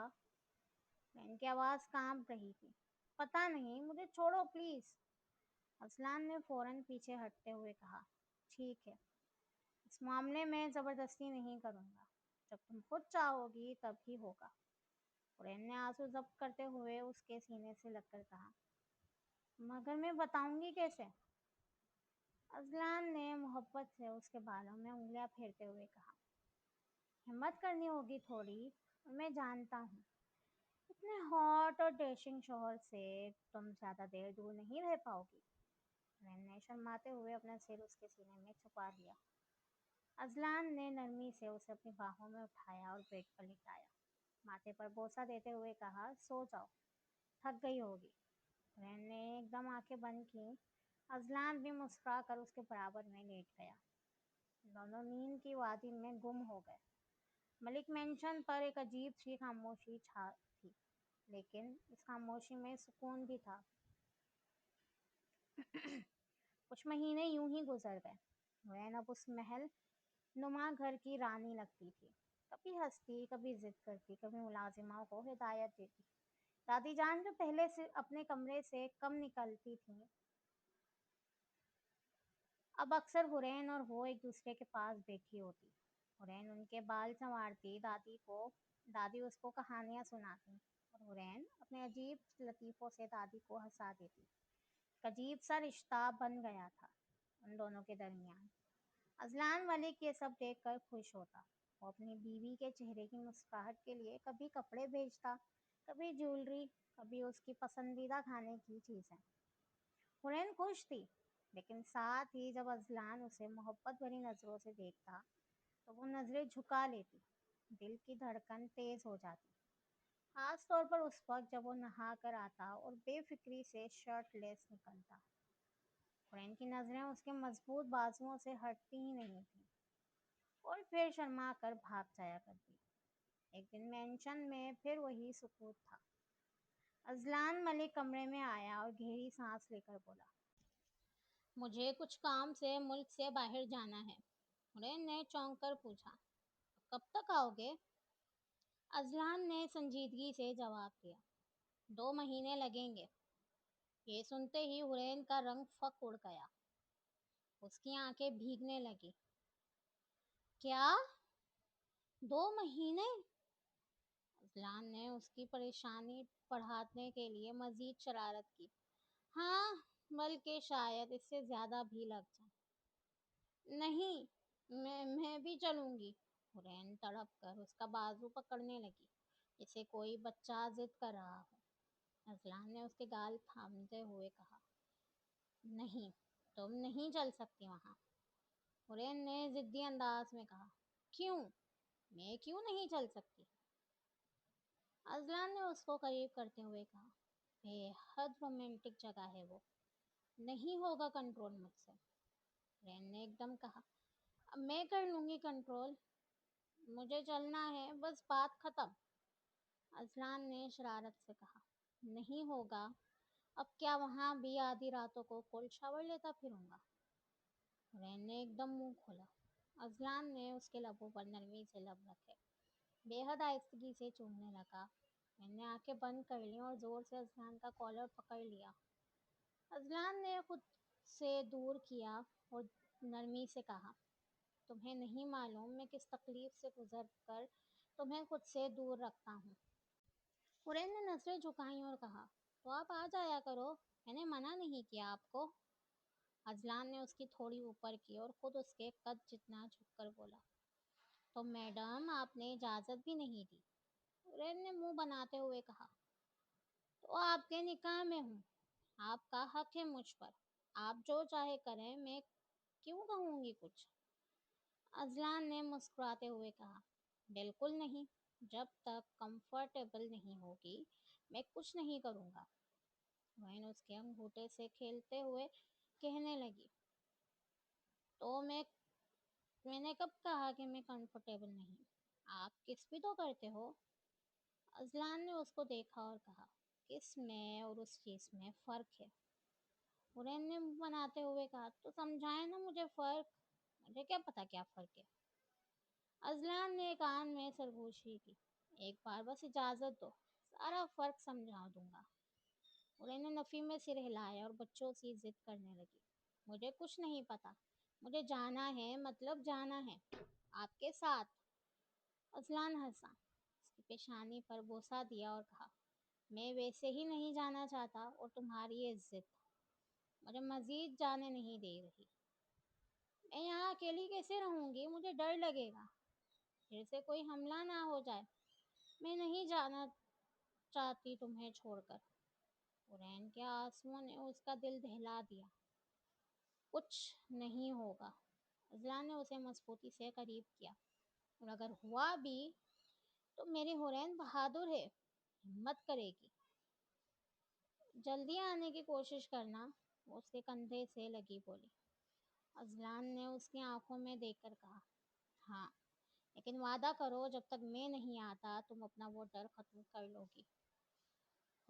हुरैन की आवाज़ कांप रही थी। पता नहीं, मुझे छोड़ो प्लीज़। अजलान ने फौरन पीछे हटते हुए कहा, ठीक है, इस मामले में ज़बरदस्ती नहीं करूँगा। जब तुम खुद चाहोगी तब ही होगा। हुरैन ने आंसू जब्त करते हुए उसके सीने से लगकर कहा, मगर मैं बताऊंगी कैसे? अजलान ने मोहब्बत से उसके बालों में उंगलियां फेरते हुए कहा, हिम्मत करनी होगी थोड़ी, और मैं जानता हूँ इतने हॉट और डैशिंग शोहर से तुम ज़्यादा देर दूर नहीं रह पाओगी। हुरैन ने शर्माते हुए अपना सिर उसके सीने में छुपा लिया। अजलान ने नरमी से उसे अपनी बाहों में उठाया और बेड पर लिटाया। माथे पर बोसा देते हुए कहा, सो जाओ, थक गई होगी। हुरैन ने एकदम आंखें बंद की। अजलान भी मुस्कुरा कर उसके बराबर में लेट गया। दोनों नींद की वादी में गुम हो गए। मलिक मेंशन पर एक अजीब सी खामोशी छा थी, लेकिन इस खामोशी में सुकून भी था। कुछ महीने यूं ही गुजर गए। हुरैन अब उस महल नुमा घर की रानी लगती थी। कभी हंसती, कभी जिद करती, कभी मुलाजिमाओं को हिदायत देती। दादी जान जो पहले से अपने कमरे से कम निकलती थी, अब अक्सर हुरैन और वो एक दूसरे के पास बैठी होती। हुरैन उनके बाल संवारती, दादी उसको कहानियां सुनाती और हुरैन अपने अजीब लतीफ़ों से दादी को हंसा देती। एक अजीब सा रिश्ता बन गया था उन दोनों के दरमियान। अजलान मलिक ये सब देखकर खुश होता। वो अपनी बीवी के चेहरे की मुस्कुराहट के लिए कभी कपड़े भेजता, कभी ज्वेलरी, कभी उसकी पसंदीदा खाने की चीज़ें। हुरैन खुश थी, लेकिन साथ ही जब अजलान उसे मोहब्बत भरी नज़रों से देखता तो वो नज़रें झुका लेती। दिल की धड़कन तेज हो जाती, खास तौर पर उस वक्त जब वो नहा कर आता और बेफिक्री से शर्टलेस निकलता। हुरैन की नज़रें उसके मजबूत बाजुओं से हटती ही नहीं थी और फिर शर्मा कर भाग जाया करती। एक दिन मेंशन में फिर वही सुकूत था। अजलान मलिक कमरे में आया और गहरी सांस लेकर बोला, मुझे कुछ काम से मुल्क से बाहर जाना है। हुरैन ने चौंक कर पूछा, कब तक आओगे? अजलान ने संजीदगी से जवाब दिया, 2 महीने लगेंगे। ये सुनते ही हुरैन का रंग फक उड़ गया, उसकी आंखें भीगने लगी। क्या? 2 महीने? अजलान ने उसकी परेशानी बढ़ाने के लिए मजीद शरारत की। हाँ, बल्कि शायद इससे ज्यादा भी लग जाए। नहीं, मैं भी चलूंगी। हुरैन तड़प कर उसका बाजू पकड़ने लगी, जैसे कोई बच्चा जिद कर रहा हो। अजलान ने उसके गाल थामते हुए कहा, नहीं, तुम नहीं चल सकती वहां। हुरैन ने जिद्दी अंदाज में कहा, क्यों? मैं क्यों नहीं चल सकती? अजलान ने उसको करीब करते हुए कहा, बेहद रोमांटिक जगह है वो, नहीं होगा कंट्रोल मुझसे। हुरैन ने एकदम कहा, अब मैं कर लूंगी कंट्रोल, मुझे चलना है, बस बात खत्म। अजलान ने शरारत से कहा, नहीं होगा। अब क्या वहां भी आधी रातों को कोल्ड शावर लेता फिरूंगा? हुरैन ने एकदम मुंह खोला। अजलान ने उसके लबों पर नरमी से लब रखे, बेहद आहिस्तगी से चूमने लगा। मैंने आंखें बंद कर ली और जोर से अजलान का कॉलर पकड़ लिया। अजलान ने खुद से दूर किया और नरमी से कहा, तुम्हें नहीं मालूम मैं किस तकलीफ से गुजर कर तुम्हें खुद से दूर रखता हूँ। हुरैन ने नजरें झुकाई और कहा, तो आप आ जाया करो, मैंने मना नहीं किया आपको। अजलान ने उसकी थोड़ी ऊपर की और खुद उसके कद जितना झुककर बोला, तो मैडम आपने इजाजत भी नहीं दी। हुरैन ने मुंह बनाते हुए कहा, तो आपके निकाह में हूँ, आपका हक है मुझ पर, आप जो चाहे करें, मैं क्यों कहूँगी कुछ? अजलान ने मुस्कुराते हुए कहा, बिल्कुल नहीं, जब तक कंफर्टेबल नहीं होगी मैं कुछ नहीं करूँगा। वैन उसके अंगूठे से खेलते हुए कहने लगी, तो मैंने कब कहा कि मैं कंफर्टेबल नहीं? आप किस भी तो करते हो। अजलान ने उसको देखा और कहा, किस में और उस चीज़ में फ़र्क है। हुरैन ने मुंह बनाते हुए कहा, तो समझाए ना मुझे फ़र्क, मुझे क्या पता क्या फ़र्क है। अजलान ने कान में सरगोशी की, एक बार बस इजाज़त दो, सारा फ़र्क समझा दूंगा। हुरैन ने नफ़ी में सिर हिलाया और बच्चों सी जिद करने लगी, मुझे कुछ नहीं पता, मुझे जाना है, मतलब जाना है, आपके साथ। अजलान हंसा, उसकी पेशानी पर बोसा दिया और कहा, मैं वैसे ही नहीं जाना चाहता और तुम्हारी ये जिद मुझे मजीद जाने नहीं दे रही। मैं यहाँ अकेली कैसे रहूँगी, मुझे डर लगेगा, फिर से कोई हमला ना हो जाए। मैं नहीं जाना चाहती तुम्हें छोड़कर। हुरैन के आंसुओं ने उसका दिल दहला दिया। कुछ नहीं होगा। अजलान ने उसे मजबूती से करीब किया, और अगर हुआ भी तो मेरी हुरैन बहादुर है, हिम्मत करेगी। जल्दी आने की कोशिश करना। वो उसके कंधे से लगी बोली। अजलान ने उसकी आंखों में देखकर कहा, हाँ, लेकिन वादा करो जब तक मैं नहीं आता तुम अपना वो डर खत्म कर लोगी।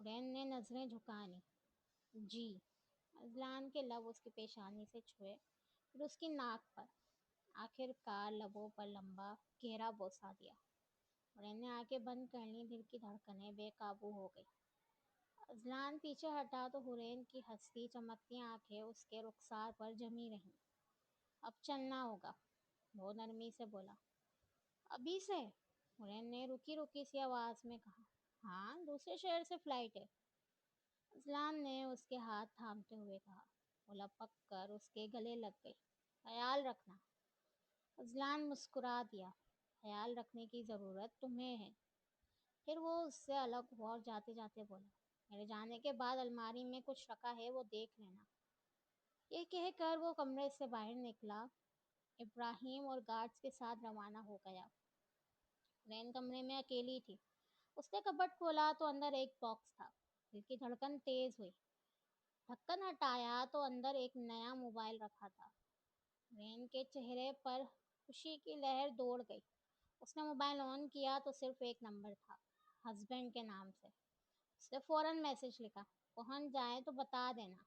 हुरैन ने नजरें झुकानी। जी। अजलान के लब उसकी पेशानी से छुए, फिर उसकी नाक पर, आखिरकार लबों पर लंबा गहरा बोसा दिया। हुरैन ने आंखें बंद कर ली, दिल की धड़कनें बेकाबू हो गई। अजलान पीछे हटा तो हुरैन की हंसती चमकती आंखें उसके रुखसार पर जमी रहीं। अब चलना होगा, वो नरमी से बोला। अभी से? हुरैन ने रुकी रुकी सी आवाज में कहा। हाँ, दूसरे शहर से फ्लाइट है। अजलान ने उसके हाथ थामते हुए कहा। वो लपक कर उसके गले लग गई। ख्याल रखना। अजलान मुस्कुरा दिया। ख्याल रखने की ज़रूरत तुम्हें है। फिर वो उससे अलग हुआ और जाते जाते बोला, मेरे जाने के बाद अलमारी में कुछ रखा है, वो देख लेना। ये कहकर वो कमरे से बाहर निकला। इब्राहिम और गार्ड्स के साथ रवाना हो गया। रैन कमरे में अकेली थी। उसने कबर्ड खोला तो अंदर एक बॉक्स था। दिल की धड़कन तेज हुई। ढक्कन हटाया तो अंदर एक नया मोबाइल रखा था। रैन के चेहरे पर खुशी की लहर दौड़ गई। उसने मोबाइल ऑन किया तो सिर्फ एक नंबर था, हस्बैंड के नाम से। उसने फौरन मैसेज लिखा, पहुंच जाए तो बता देना।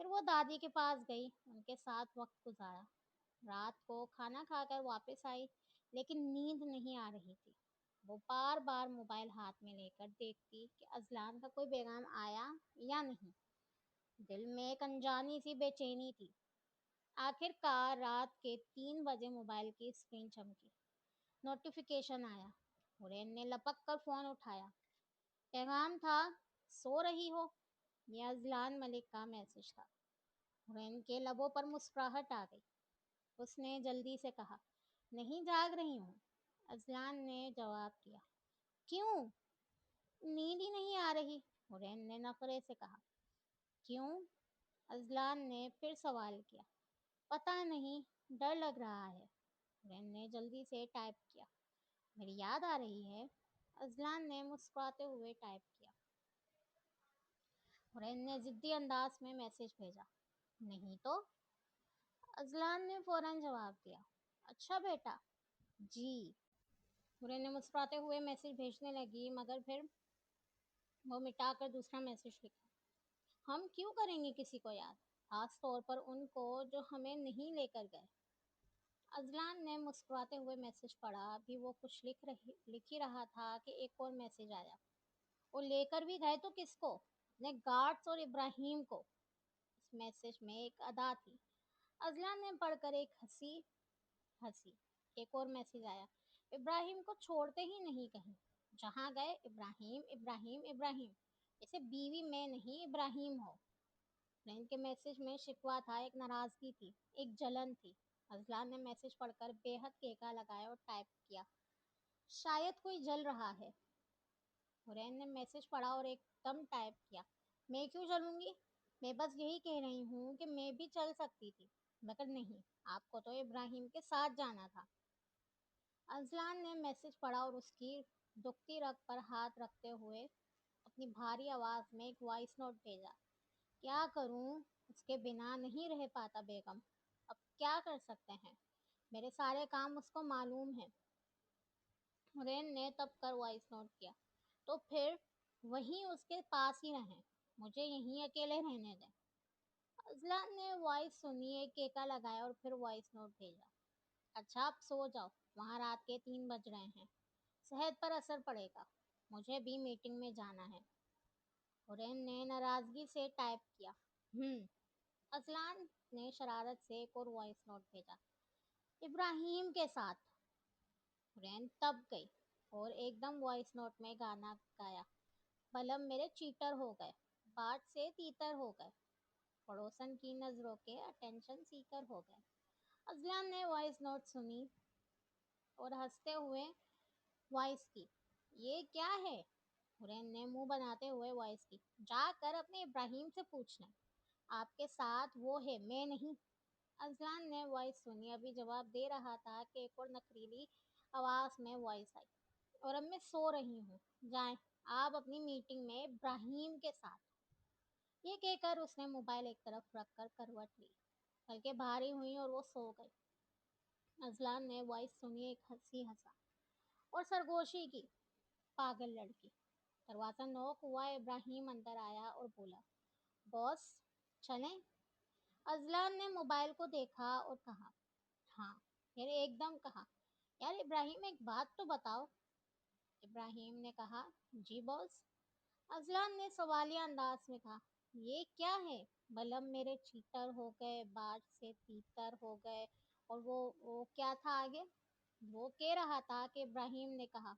फिर वो दादी के पास गई, उनके साथ वक्त गुजारा। रात को खाना खाकर वापस आई, लेकिन नींद नहीं आ रही थी। वो बार बार मोबाइल हाथ में लेकर देखती कि अजलान का कोई पैगाम आया या नहीं। दिल में एक अनजानी सी बेचैनी थी। आखिरकार रात के 3 बजे मोबाइल की स्क्रीन चमकी। नोटिफिकेशन आया। हुरैन ने लपक कर फोन उठाया। पैगाम था, सो रही हो। यह अजलान मलिक का मैसेज था। हुरैन के लबों पर मुस्कुराहट आ गई। उसने जल्दी से कहा, नहीं जाग रही हूँ। अजलान ने जवाब दिया, क्यों? नींद ही नहीं आ रही। हुरैन ने नखरे से कहा, क्यों? अजलान ने फिर सवाल किया, पता नहीं, डर लग रहा है। हुरैन ने जल्दी से टाइप किया, मेरी याद आ रही है। अजलान ने मुस्कुराते हुए टाइप किया। हुरैन ने जिद्दी अंदाज में मैसेज भेजा, नहीं तो। अजलान ने फौरन जवाब दिया, अच्छा बेटा। जी। हुरैन ने मुस्कुराते हुए मैसेज भेजने लगी, मगर फिर वो मिटाकर दूसरा मैसेज लिखा, हम क्यों करेंगे किसी को याद, खास तौर पर उनको जो हमें नहीं लेकर गए। अजलान ने मुस्कुराते हुए मैसेज पढ़ा। अभी वो कुछ लिख ही रहा था कि एक और मैसेज आया, वो लेकर भी गए तो किसको? ने गार्ड्स और इब्राहिम को। इस मैसेज में एक अदा थी। अजलान ने पढ़कर एक हंसी हंसी। एक और मैसेज आया, इब्राहिम को छोड़ते ही नहीं कहीं, जहाँ गए इब्राहिम इब्राहिम इब्राहिम, जैसे बीवी में नहीं इब्राहिम हो। फ्रेंड के मैसेज में शिकवा था, एक नाराज़गी थी, एक जलन थी। अजलान ने मैसेज पढ़कर बेहद केका लगाया और टाइप किया, शायद कोई जल रहा है। हुरैन ने मैसेज पढ़ा और एकदम टाइप किया, मैं क्यों जलूंगी? मैं बस यही कह रही हूँ कि मैं भी चल सकती थी, मगर नहीं, आपको तो इब्राहिम के साथ जाना था। अजलान ने मैसेज पढ़ा और उसकी दुखती रग पर हाथ रखते हुए अपनी भारी आवाज़ में एक वॉइस नोट भेजा, क्या करूं? उसके बिना नहीं रह पाता बेगम। अब क्या कर सकते हैं? मेरे सारे काम उसको मालूम है। हुरैन ने तब कर वॉइस नोट किया, तो फिर वहीं उसके पास ही रहें, मुझे यहीं अकेले रहने दें। अजलान ने वॉइस सुनी, एक केका लगाया और फिर वॉइस नोट भेजा, अच्छा आप सो जाओ, वहाँ रात के 3 बज रहे हैं, सेहत पर असर पड़ेगा, मुझे भी मीटिंग में जाना है। हुरैन ने नाराज़गी से टाइप किया, अजलान ने शरारत से एक और वॉइस नोट भेजा, इब्राहिम के साथ। हुरैन तब गई और एकदम वॉइस नोट में गाना गाया, बलम मेरे चीटर हो गए, बाट से तीतर हो गए, पड़ोसन की नज़रों के अटेंशन सीकर हो गए। अजलान ने वॉइस नोट सुनी और हंसते हुए वॉइस की, ये क्या है? हुरैन ने मुंह बनाते हुए वॉइस की, जाकर अपने इब्राहिम से पूछना, आपके साथ वो है, मैं नहीं। अजलान ने वॉइस सुनी, अभी जवाब दे रहा था कि एक और नखरीली आवाज़ में वॉइस आई, और अब मैं सो रही हूँ, जाएं आप अपनी मीटिंग में इब्राहिम के साथ। ये कहकर उसने मोबाइल एक तरफ रखकर करवट ली, बल्कि भारी हुई और वो सो गई। अजलान ने वॉइस सुनी, एक हंसी हंसा और सरगोशी की, पागल लड़की। दरवाज़ा नॉक हुआ, इब्राहिम अंदर आया और बोला, बॉस चलें? अजलान ने मोबाइल को देखा और कहा, हाँ। फिर एकदम कहा, यार इब्राहिम एक बात तो बताओ। इब्राहिम ने कहा, जी बॉस। अजलान ने सवालिया अंदाज में कहा, ये क्या है? बलम मेरे चीतर हो गए, बाट से तीतर हो गए, और वो क्या था आगे? वो कह रहा था कि इब्राहिम ने कहा,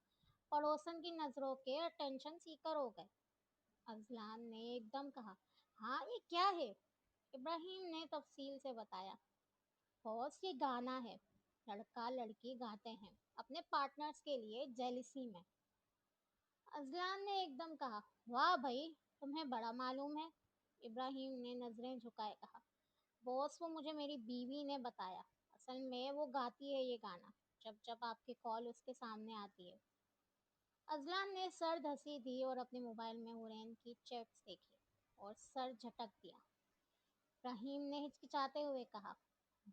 पड़ोसन की नज़रों के अटेंशन सीकर हो गए। अजलान ने एकदम कहा, हाँ ये क्या है? इब्राहिम ने तफसील से बताया, बॉस ये गाना है, लड़का लड़की गाते हैं अपने पार्टनर्स के लिए जेलिसी में। अजलान ने एकदम कहा, वाह भाई, तुम्हें बड़ा मालूम है। इब्राहिम ने नज़रें झुकाए कहा, बॉस वो मुझे मेरी बीवी ने बताया, असल में वो गाती है ये गाना जब जब आपकी कॉल उसके सामने आती है। अजलान ने सर धंसी दी और अपने मोबाइल में हुरैन की चैट्स देखी और सर झटक दिया। इब्राहिम ने हिचकिचाते हुए कहा,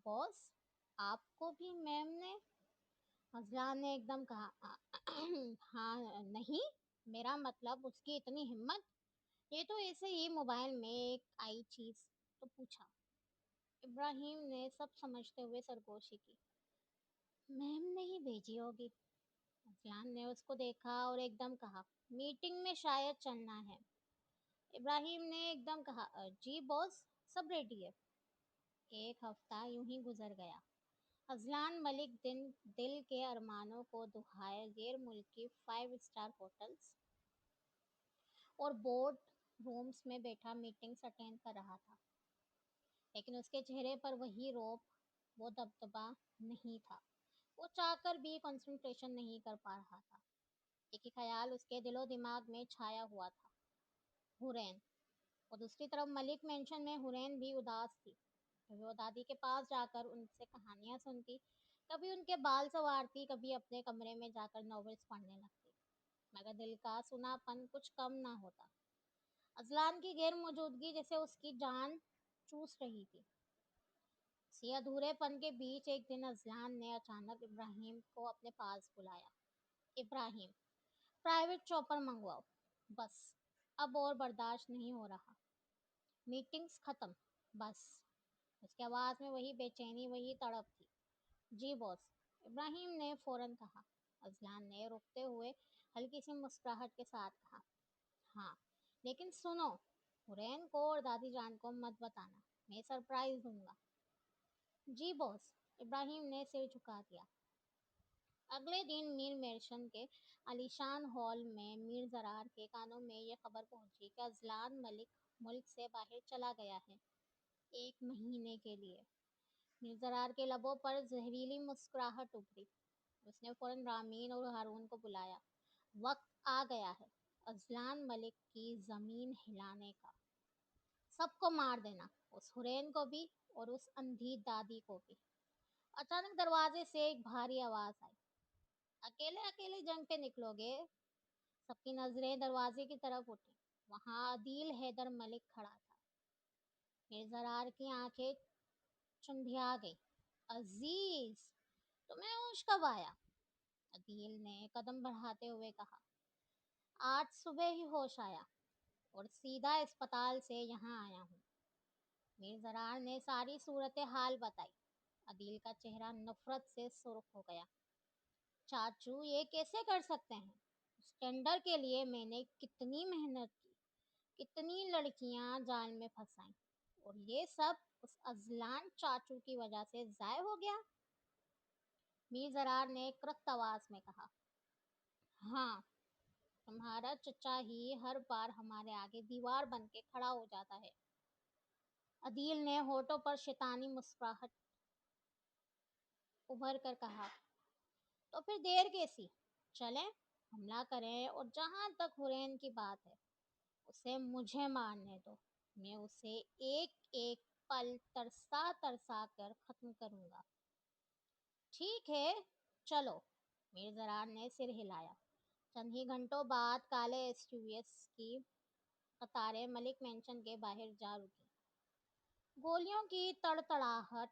बॉस आपको भी मैम ने? अजलान ने एकदम कहा, हाँ नहीं, मेरा मतलब उसकी इतनी हिम्मत, ये तो ऐसे ही मोबाइल में एक आई चीज तो पूछा। इब्राहिम ने सब समझते हुए सरगोशी की, मैम ने ही भेजी होगी। अज़लान ने उसको देखा और एकदम कहा, मीटिंग में शायद चलना है। इब्राहिम ने एकदम कहा, जी बॉस, सब रेडी है। एक हफ्ता यूं ही गुजर गया। अज़लान मलिक दिल के अरमानों को दुहाए गैर मुल्की 5 स्टार होटल्स और बोर्ड रूम्स में बैठा मीटिंग्स अटेंड कर रहा था, लेकिन उसके चेहरे पर वही रौब, वो दबदबा नहीं था। वो चाहकर भी कंसंट्रेशन नहीं कर पा रहा था। एक ही ख्याल उसके दिलो दिमाग में छाया हुआ था, हुरैन। और दूसरी तरफ मलिक मेंशन में हुरैन भी उदास थी। कभी वो दादी के पास जाकर उनसे कहानियां सुनती, कभी उनके बाल संवारती, कभी अपने कमरे में जाकर नॉवेल्स पढ़ने लगती, मगर दिल का सुनापन कुछ कम ना होता। अजलान की गैर मौजूदगी जैसे उसकी जान चूस रही थी। इसी अधूरेपन के बीच एक दिन अजलान ने अचानक इब्राहिम को अपने पास बुलाया। इब्राहिम, प्राइवेट चॉपर मंगवाओ, बस अब और बर्दाश्त नहीं हो रहा। मीटिंग्स खत्म, बस। उसकी आवाज़ में वही बेचैनी, वही तड़प थी। जी बॉस, इब्राहिम ने फौरन कहा। अजलान ने रुकते हुए हल्की सी मुस्कुराहट के साथ कहा, हाँ, लेकिन सुनो, हुरैन को और दादी जान को मत बताना, मैं सरप्राइज दूंगा। जी बॉस, इब्राहिम ने सिर झुका दिया। अगले दिन मीर मेरशन के आलीशान हॉल में मीर जरार के कानों में यह खबर पहुंची कि अजलान मलिक मुल्क से बाहर चला गया है, 1 महीने के लिए। मीर जरार के लबों पर जहरीली मुस्कुराहट उभरी। उसने फौरन रामीन और हारून को बुलाया। वक्त आ गया है अजलान मलिक की जमीन हिलाने का। सबको मार देना, उस हुरैन को भी और उस अंधी दादी को भी। अचानक दरवाजे से एक भारी आवाज आई। अकेले अकेले जंग पे निकलोगे? सबकी नजरें दरवाजे की तरफ उठी। वहां अदील हैदर मलिक खड़ा था। मिर्जरार की आंखें चुंधिया गई। अजीज, तुम्हें होश कब आया? अदील ने कदम बढ़ाते हुए कहा, आज सुबह ही होश आया और सीधा अस्पताल से यहाँ आया हूँ। मीर जरार ने सारी सूरत हाल बताई। अदील का चेहरा नफरत से सुर्ख हो गया। चाचू, ये कैसे कर सकते हैं? उस टेंडर के लिए मैंने कितनी मेहनत की, कितनी लड़कियां जाल में फंसाई, और ये सब उस अजलान चाचू की वजह से जाय हो गया। मीर जरार ने क्रक्त आवाज में कहा, हाँ, तुम्हारा चचा ही हर बार हमारे आगे दीवार बन के खड़ा हो जाता है। अदील ने होठों पर शैतानी मुस्कुराहट उभर कर कहा, तो फिर देर कैसी? चलें, हमला करें, और जहां तक हुरैन की बात है, उसे मुझे मारने दो। मैं उसे एक एक पल तरसा तरसा कर खत्म करूंगा। ठीक है, चलो। मीर जरार ने सिर हिलाया। चंद ही घंटों बाद काले एसयूवीएस की कतारें मलिक मेंशन के बाहर जा रुकी। गोलियों की तड़तड़ाहट,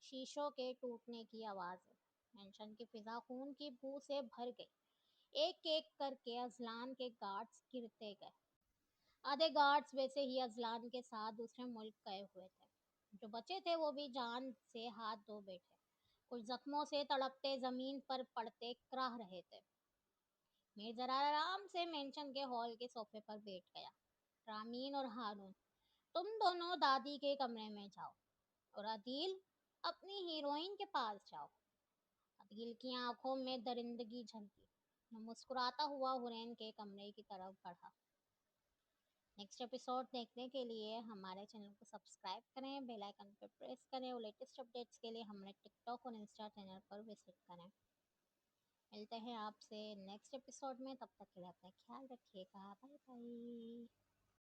शीशों के टूटने की आवाज़ें। मेंशन की फिजा खून की बू से भर गई। एक एक करके अजलान के गार्ड्स गिरते गए। आधे गार्ड्स वैसे ही अजलान के साथ दूसरे मुल्क गए हुए थे। जो बचे थे वो भी जान से हाथ धो बैठे। कुछ जख्मों से तड़पते जमीन पर पड़ते कराह रहे थे। मीर जरा आराम से मेंशन के हॉल के सोफे पर बैठ गया। रामीन और हारून, तुम दोनों दादी के कमरे में जाओ, और अदील, अपनी हीरोइन के पास जाओ। अदील की आंखों में दरिंदगी झलकी। वो मुस्कुराता हुआ हुरैन के कमरे की तरफ बढ़ा। नेक्स्ट एपिसोड देखने के लिए हमारे चैनल को सब्सक्राइब करें, बेल आइकन पर प्रेस करें, और लेटेस्ट अपडेट्स के लिए हमारे टिकटॉक और इंस्टा चैनल पर विजिट करें। मिलते हैं आपसे नेक्स्ट एपिसोड में, तब तक के लिए अपना ख्याल रखिएगा। Bye bye.